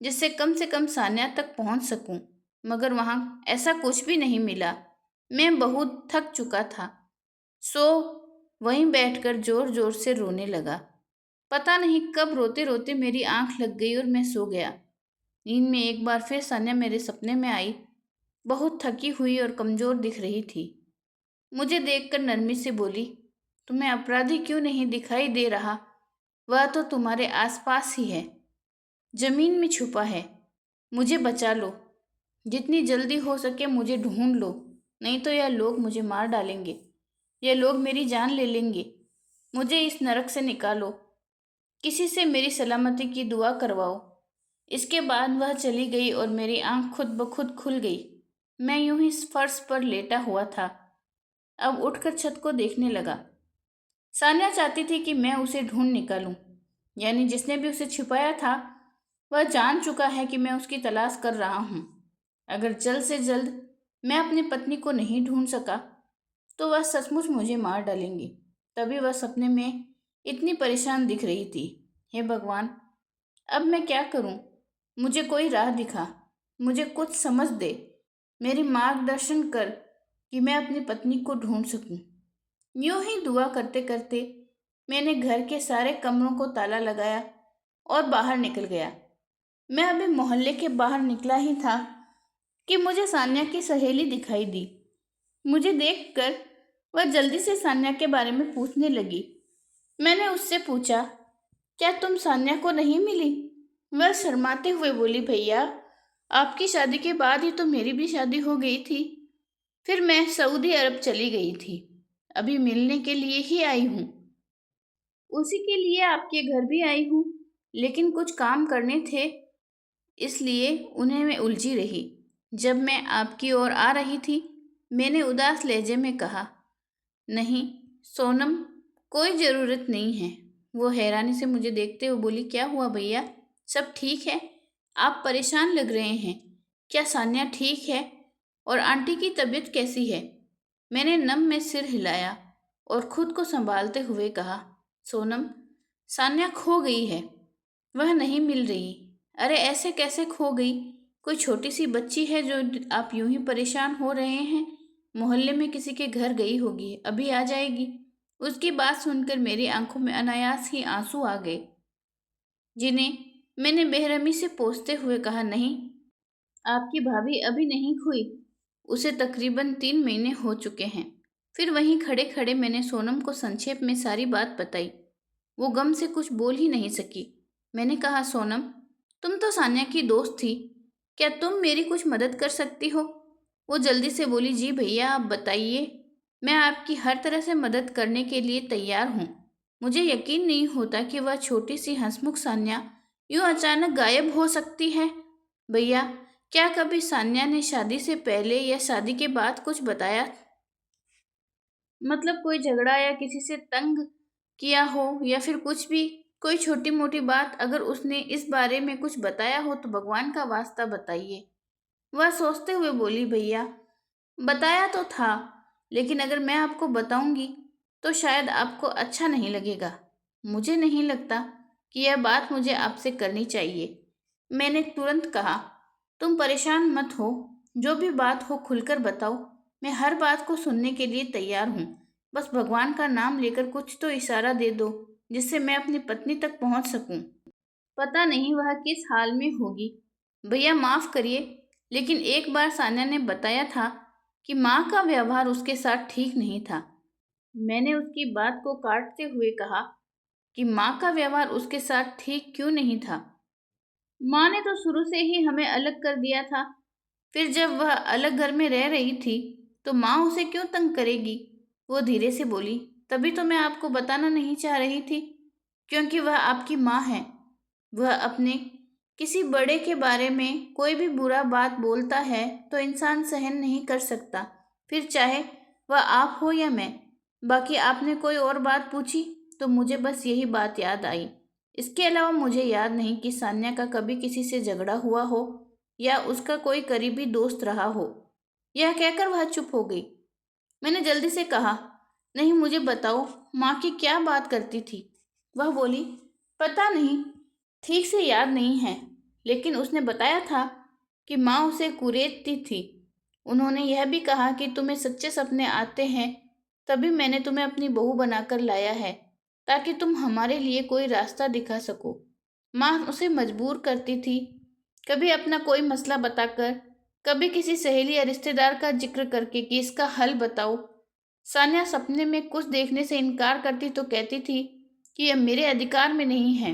जिससे कम से कम सान्या तक पहुंच सकूं। मगर वहां ऐसा कुछ भी नहीं मिला। मैं बहुत थक चुका था, सो वहीं बैठकर जोर जोर से रोने लगा। पता नहीं कब रोते रोते मेरी आंख लग गई और मैं सो गया। नींद में एक बार फिर सान्या मेरे सपने में आई। बहुत थकी हुई और कमजोर दिख रही थी। मुझे देखकर नरमी से बोली, तुम्हें अपराधी क्यों नहीं दिखाई दे रहा? वह तो तुम्हारे आसपास ही है, जमीन में छुपा है। मुझे बचा लो। जितनी जल्दी हो सके मुझे ढूंढ लो, नहीं तो यह लोग मुझे मार डालेंगे। ये लोग मेरी जान ले लेंगे। मुझे इस नरक से निकालो। किसी से मेरी सलामती की दुआ करवाओ। इसके बाद वह चली गई और मेरी आंख खुद ब खुद खुल गई। मैं यूं ही फर्श पर लेटा हुआ था। अब उठकर छत को देखने लगा। सान्या चाहती थी कि मैं उसे ढूंढ निकालूं, यानी जिसने भी उसे छुपाया था वह जान चुका है कि मैं उसकी तलाश कर रहा हूं। अगर जल्द से जल्द मैं अपनी पत्नी को नहीं ढूंढ सका तो वह सचमुच मुझे मार डालेंगी। तभी वह सपने में इतनी परेशान दिख रही थी। हे भगवान, अब मैं क्या करूं? मुझे कोई राह दिखा, मुझे कुछ समझ दे, मेरी मार्गदर्शन कर कि मैं अपनी पत्नी को ढूंढ सकूं। यूं ही दुआ करते करते मैंने घर के सारे कमरों को ताला लगाया और बाहर निकल गया। मैं अभी मोहल्ले के बाहर निकला ही था कि मुझे सान्या की सहेली दिखाई दी। मुझे देखकर वह जल्दी से सान्या के बारे में पूछने लगी। मैंने उससे पूछा, क्या तुम सान्या को नहीं मिली? वह शर्माते हुए बोली, भैया, आपकी शादी के बाद ही तो मेरी भी शादी हो गई थी। फिर मैं सऊदी अरब चली गई थी। अभी मिलने के लिए ही आई हूँ। उसी के लिए आपके घर भी आई हूँ, लेकिन कुछ काम करने थे, इसलिए उन्हें मैं उलझी रही। जब मैं आपकी ओर आ रही थी, मैंने उदास लहजे में कहा, नहीं सोनम, कोई ज़रूरत नहीं है। वो हैरानी से मुझे देखते हुए बोली, क्या हुआ भैया, सब ठीक है? आप परेशान लग रहे हैं। क्या सान्या ठीक है? और आंटी की तबीयत कैसी है? मैंने नम में सिर हिलाया और खुद को संभालते हुए कहा, सोनम, सान्या खो गई है, वह नहीं मिल रही। अरे ऐसे कैसे खो गई? कोई छोटी सी बच्ची है जो आप यूं ही परेशान हो रहे हैं? मोहल्ले में किसी के घर गई होगी, अभी आ जाएगी। उसकी बात सुनकर मेरी आंखों में अनायास ही आंसू आ गए, जिन्हें मैंने बेरहमी से पोंछते हुए कहा, नहीं, आपकी भाभी अभी नहीं खोई। उसे तकरीबन 3 महीने हो चुके हैं। फिर वहीं खड़े खड़े मैंने सोनम को संक्षेप में सारी बात बताई। वो गम से कुछ बोल ही नहीं सकी। मैंने कहा, सोनम, तुम तो सान्या की दोस्त थी, क्या तुम मेरी कुछ मदद कर सकती हो? वो जल्दी से बोली, जी भैया, आप बताइए, मैं आपकी हर तरह से मदद करने के लिए तैयार हूँ। मुझे यकीन नहीं होता कि वह छोटी सी हंसमुख सान्या यूं अचानक गायब हो सकती है। भैया, क्या कभी सान्या ने शादी से पहले या शादी के बाद कुछ बताया? मतलब कोई झगड़ा या किसी से तंग किया हो या फिर कुछ भी, कोई छोटी मोटी बात अगर उसने इस बारे में कुछ बताया हो तो भगवान का वास्ता बताइए। वह सोचते हुए बोली, भैया, बताया तो था, लेकिन अगर मैं आपको बताऊंगी तो शायद आपको अच्छा नहीं लगेगा। मुझे नहीं लगता कि यह बात मुझे आपसे करनी चाहिए। मैंने तुरंत कहा, तुम परेशान मत हो, जो भी बात हो खुलकर बताओ, मैं हर बात को सुनने के लिए तैयार हूँ। बस भगवान का नाम लेकर कुछ तो इशारा दे दो, जिससे मैं अपनी पत्नी तक पहुँच सकूँ। पता नहीं वह किस हाल में होगी। भैया माफ़ करिए, लेकिन एक बार सान्या ने बताया था कि माँ का व्यवहार उसके साथ ठीक नहीं था। मैंने उसकी बात को काटते हुए कहा कि माँ का व्यवहार उसके साथ ठीक क्यों नहीं था? माँ ने तो शुरू से ही हमें अलग कर दिया था। फिर जब वह अलग घर में रह रही थी, तो माँ उसे क्यों तंग करेगी? वो धीरे से बोली, तभी तो मैं आपको बताना नहीं चाह रही थी, क्योंकि वह आपकी माँ है। वह अपने किसी बड़े के बारे में कोई भी बुरा बात बोलता है तो इंसान सहन नहीं कर सकता, फिर चाहे वह आप हो या मैं। बाकी आपने कोई और बात पूछी तो मुझे बस यही बात याद आई। इसके अलावा मुझे याद नहीं कि सान्या का कभी किसी से झगड़ा हुआ हो या उसका कोई करीबी दोस्त रहा हो। यह कहकर वह चुप हो गई। मैंने जल्दी से कहा, नहीं, मुझे बताओ, माँ की क्या बात करती थी? वह बोली, पता नहीं, ठीक से याद नहीं है, लेकिन उसने बताया था कि माँ उसे कुरेदती थी। उन्होंने यह भी कहा कि तुम्हें सच्चे सपने आते हैं, तभी मैंने तुम्हें अपनी बहू बनाकर लाया है, ताकि तुम हमारे लिए कोई रास्ता दिखा सको। माँ उसे मजबूर करती थी, कभी अपना कोई मसला बताकर, कभी किसी सहेली या रिश्तेदार का जिक्र करके कि इसका हल बताओ। सान्या सपने में कुछ देखने से इनकार करती तो कहती थी कि यह मेरे अधिकार में नहीं है,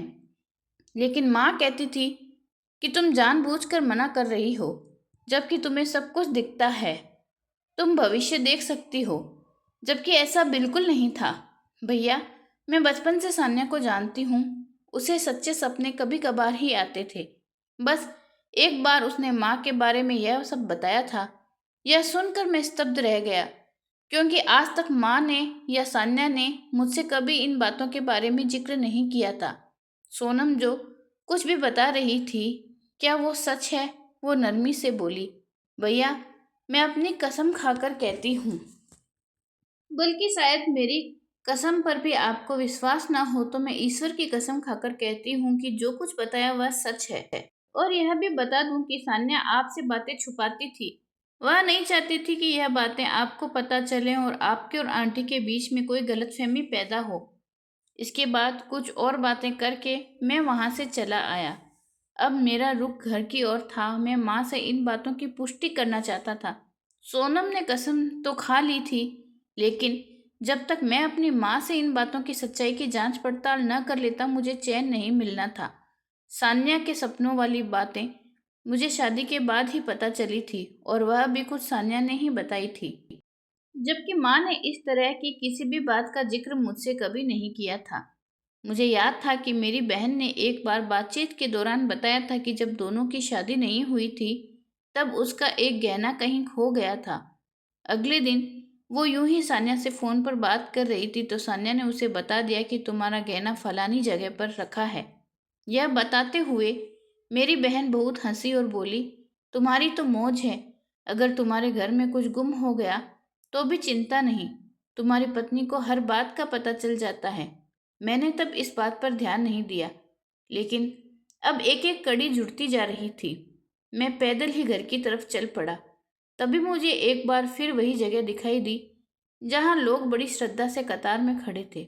लेकिन माँ कहती थी कि तुम जानबूझकर मना कर रही हो, जबकि तुम्हें सब कुछ दिखता है, तुम भविष्य देख सकती हो, जबकि ऐसा बिल्कुल नहीं था। भैया, मैं बचपन से सान्या को जानती हूँ, उसे सच्चे सपने कभी कभार ही आते थे। बस एक बार उसने माँ के बारे में यह सब बताया था। यह सुनकर मैं स्तब्ध रह गया, क्योंकि आज तक माँ ने या सान्या ने मुझसे कभी इन बातों के बारे में जिक्र नहीं किया था। सोनम जो कुछ भी बता रही थी, क्या वो सच है? वो नरमी से बोली, भैया, मैं अपनी कसम खाकर कहती हूँ, बल्कि शायद मेरी कसम पर भी आपको विश्वास ना हो तो मैं ईश्वर की कसम खाकर कहती हूँ कि जो कुछ बताया वह सच है। और यह भी बता दूं कि सान्या आपसे बातें छुपाती थी। वह नहीं चाहती थी कि यह बातें आपको पता चलें और आपके और आंटी के बीच में कोई गलतफहमी पैदा हो। इसके बाद कुछ और बातें करके मैं वहां से चला आया। अब मेरा रुख घर की ओर था। मैं माँ से इन बातों की पुष्टि करना चाहता था। सोनम ने कसम तो खा ली थी, लेकिन जब तक मैं अपनी माँ से इन बातों की सच्चाई की जांच पड़ताल न कर लेता मुझे चैन नहीं मिलना था। सान्या के सपनों वाली बातें मुझे शादी के बाद ही पता चली थी और वह भी कुछ सान्या ने ही बताई थी, जबकि माँ ने इस तरह की किसी भी बात का जिक्र मुझसे कभी नहीं किया था। मुझे याद था कि मेरी बहन ने एक बार बातचीत के दौरान बताया था कि जब दोनों की शादी नहीं हुई थी तब उसका एक गहना कहीं खो गया था। अगले दिन वो यूं ही सान्या से फोन पर बात कर रही थी तो सान्या ने उसे बता दिया कि तुम्हारा गहना फलानी जगह पर रखा है। यह बताते हुए मेरी बहन बहुत हंसी और बोली, तुम्हारी तो मौज है। अगर तुम्हारे घर में कुछ गुम हो गया तो भी चिंता नहीं, तुम्हारी पत्नी को हर बात का पता चल जाता है। मैंने तब इस बात पर ध्यान नहीं दिया, लेकिन अब एक एक कड़ी जुड़ती जा रही थी। मैं पैदल ही घर की तरफ चल पड़ा। तभी मुझे एक बार फिर वही जगह दिखाई दी जहां लोग बड़ी श्रद्धा से कतार में खड़े थे।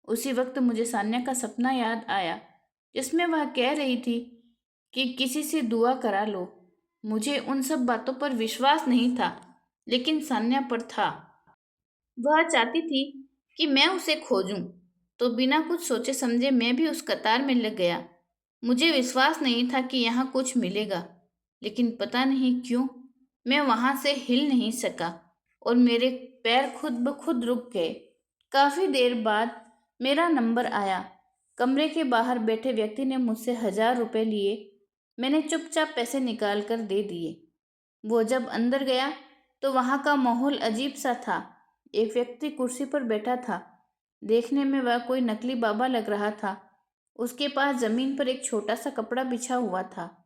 उसी वक्त मुझे सान्या का सपना याद आया जिसमें वह कह रही थी कि किसी से दुआ करा लो। मुझे उन सब बातों पर विश्वास नहीं था, लेकिन सान्या पर था। वह चाहती थी कि मैं उसे खोजूं, तो बिना कुछ सोचे समझे मैं भी उस कतार में लग गया। मुझे विश्वास नहीं था कि यहाँ कुछ मिलेगा, लेकिन पता नहीं क्यों मैं वहां से हिल नहीं सका और मेरे पैर खुद ब खुद रुक गए। काफी देर बाद मेरा नंबर आया। कमरे के बाहर बैठे व्यक्ति ने मुझसे 1,000 रुपए लिए। मैंने चुपचाप पैसे निकाल कर दे दिए। वो जब अंदर गया तो वहां का माहौल अजीब सा था। एक व्यक्ति कुर्सी पर बैठा था। देखने में वह कोई नकली बाबा लग रहा था। उसके पास जमीन पर एक छोटा सा कपड़ा बिछा हुआ था,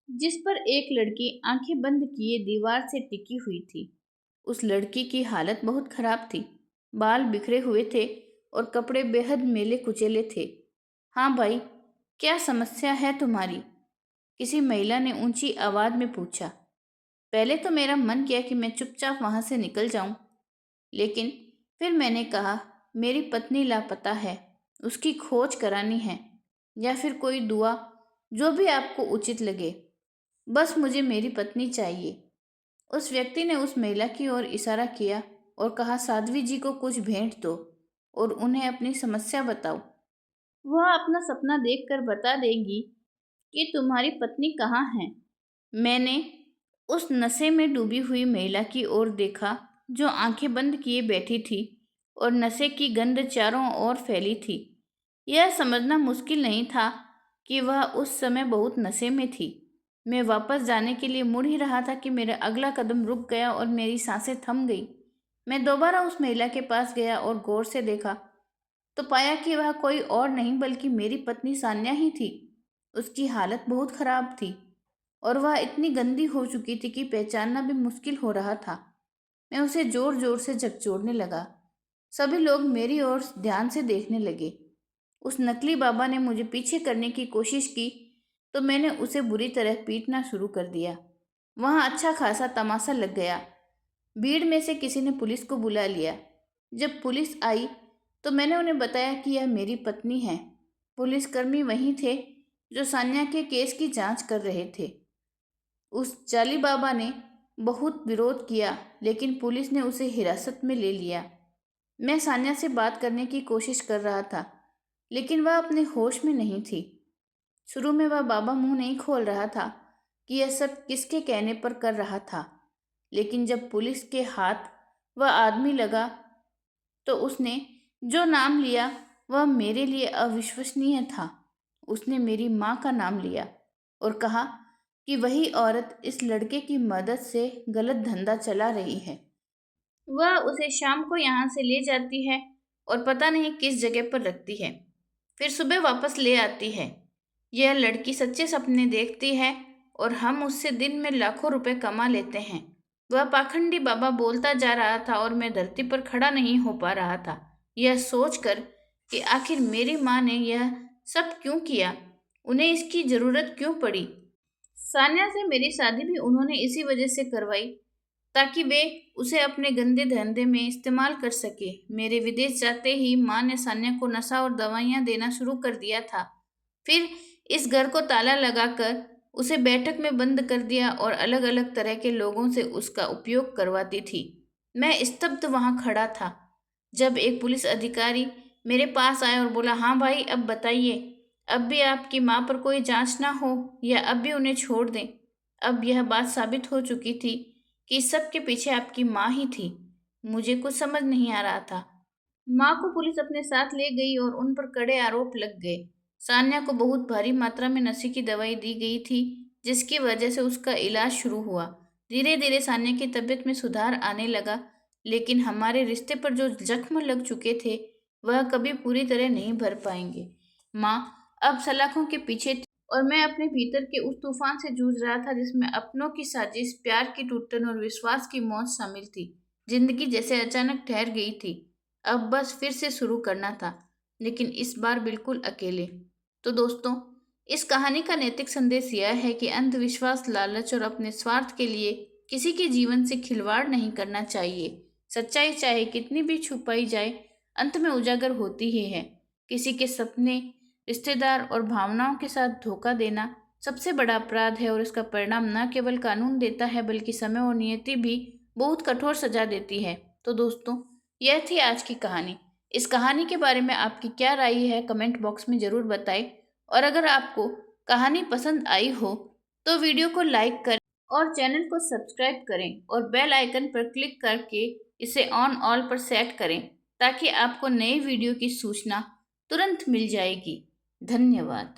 जिस पर एक लड़की आंखें बंद किए दीवार से टिकी हुई थी। उस लड़की की हालत बहुत खराब थी। बाल बिखरे हुए थे और कपड़े बेहद मैले कुचेले थे। हाँ भाई, क्या समस्या है तुम्हारी? किसी महिला ने ऊंची आवाज में पूछा। पहले तो मेरा मन किया कि मैं चुपचाप वहां से निकल जाऊं, लेकिन फिर मैंने कहा, मेरी पत्नी लापता है, उसकी खोज करानी है, या फिर कोई दुआ, जो भी आपको उचित लगे। बस मुझे मेरी पत्नी चाहिए। उस व्यक्ति ने उस महिला की ओर इशारा किया और कहा, साध्वी जी को कुछ भेंट दो और उन्हें अपनी समस्या बताओ। वह अपना सपना देखकर बता देगी कि तुम्हारी पत्नी कहाँ है। मैंने उस नशे में डूबी हुई महिला की ओर देखा जो आंखें बंद किए बैठी थी और नशे की गंध चारों ओर फैली थी। यह समझना मुश्किल नहीं था कि वह उस समय बहुत नशे में थी। मैं वापस जाने के लिए मुड़ ही रहा था कि मेरा अगला कदम रुक गया और मेरी सांसें थम गई। मैं दोबारा उस महिला के पास गया और गौर से देखा तो पाया कि वह कोई और नहीं बल्कि मेरी पत्नी सान्या ही थी। उसकी हालत बहुत खराब थी और वह इतनी गंदी हो चुकी थी कि पहचानना भी मुश्किल हो रहा था। मैं उसे जोर जोर से झकझोरने लगा। सभी लोग मेरी ओर ध्यान से देखने लगे। उस नकली बाबा ने मुझे पीछे करने की कोशिश की तो मैंने उसे बुरी तरह पीटना शुरू कर दिया। वहां अच्छा खासा तमाशा लग गया। भीड़ में से किसी ने पुलिस को बुला लिया। जब पुलिस आई तो मैंने उन्हें बताया कि यह मेरी पत्नी है। पुलिसकर्मी वही थे जो सान्या के केस की जांच कर रहे थे। उस जाली बाबा ने बहुत विरोध किया, लेकिन पुलिस ने उसे हिरासत में ले लिया। मैं सान्या से बात करने की कोशिश कर रहा था, लेकिन वह अपने होश में नहीं थी। शुरू में वह बाबा मुंह नहीं खोल रहा था कि यह सब किसके कहने पर कर रहा था, लेकिन जब पुलिस के हाथ वह आदमी लगा तो उसने जो नाम लिया वह मेरे लिए अविश्वसनीय था। उसने मेरी माँ का नाम लिया और कहा कि वही औरत इस लड़के की मदद से गलत धंधा चला रही है। वह उसे शाम को यहाँ से ले जाती है और पता नहीं किस जगह पर रखती है, फिर सुबह वापस ले आती है। यह लड़की सच्चे सपने देखती है और हम उससे दिन में लाखों रुपए कमा लेते हैं। वह पाखंडी बाबा बोलता जा रहा था और मैं धरती पर खड़ा नहीं हो पा रहा था। यह सोचकर कि आखिर मेरी माँ ने यह सब क्यों किया, उन्हें इसकी जरूरत क्यों पड़ी। सान्या से मेरी शादी भी उन्होंने इसी वजह से करवाई ताकि वे उसे अपने गंदे धंधे में इस्तेमाल कर सके। मेरे विदेश जाते ही माँ ने सान्या को नशा और दवाइयाँ देना शुरू कर दिया था। फिर इस घर को ताला लगाकर उसे बैठक में बंद कर दिया और अलग अलग तरह के लोगों से उसका उपयोग करवाती थी। मैं स्तब्ध वहां खड़ा था जब एक पुलिस अधिकारी मेरे पास आया और बोला, हाँ भाई, अब बताइए, अब भी आपकी माँ पर कोई जांच ना हो या अब भी उन्हें छोड़ दें। अब यह बात साबित हो चुकी थी कि इस सब के पीछे आपकी माँ ही थी। मुझे कुछ समझ नहीं आ रहा था। माँ को पुलिस अपने साथ ले गई और उन पर कड़े आरोप लग गए। सान्या को बहुत भारी मात्रा में नशे की दवाई दी गई थी, जिसकी वजह से उसका इलाज शुरू हुआ। धीरे धीरे सान्या की तबीयत में सुधार आने लगा, लेकिन हमारे रिश्ते पर जो जख्म लग चुके थे वह कभी पूरी तरह नहीं भर पाएंगे। माँ अब सलाखों के पीछे थी और मैं अपने भीतर के उस तूफान से जूझ रहा था जिसमें अपनों की साजिश, प्यार की टूटन और विश्वास की मौत शामिल थी। जिंदगी जैसे अचानक ठहर गई थी। अब बस फिर से शुरू करना था, लेकिन इस बार बिल्कुल अकेले। तो दोस्तों, इस कहानी का नैतिक संदेश यह है कि अंधविश्वास, लालच और अपने स्वार्थ के लिए किसी के जीवन से खिलवाड़ नहीं करना चाहिए। सच्चाई चाहे कितनी भी छुपाई जाए, अंत में उजागर होती ही है। किसी के सपने, रिश्तेदार और भावनाओं के साथ धोखा देना सबसे बड़ा अपराध है और इसका परिणाम न केवल कानून देता है बल्कि समय और नियति भी बहुत कठोर सजा देती है। तो दोस्तों, यह थी आज की कहानी। इस कहानी के बारे में आपकी क्या राय है कमेंट बॉक्स में ज़रूर बताएं। और अगर आपको कहानी पसंद आई हो तो वीडियो को लाइक करें और चैनल को सब्सक्राइब करें और बेल आइकन पर क्लिक करके इसे ऑन ऑल पर सेट करें ताकि आपको नए वीडियो की सूचना तुरंत मिल जाएगी। धन्यवाद।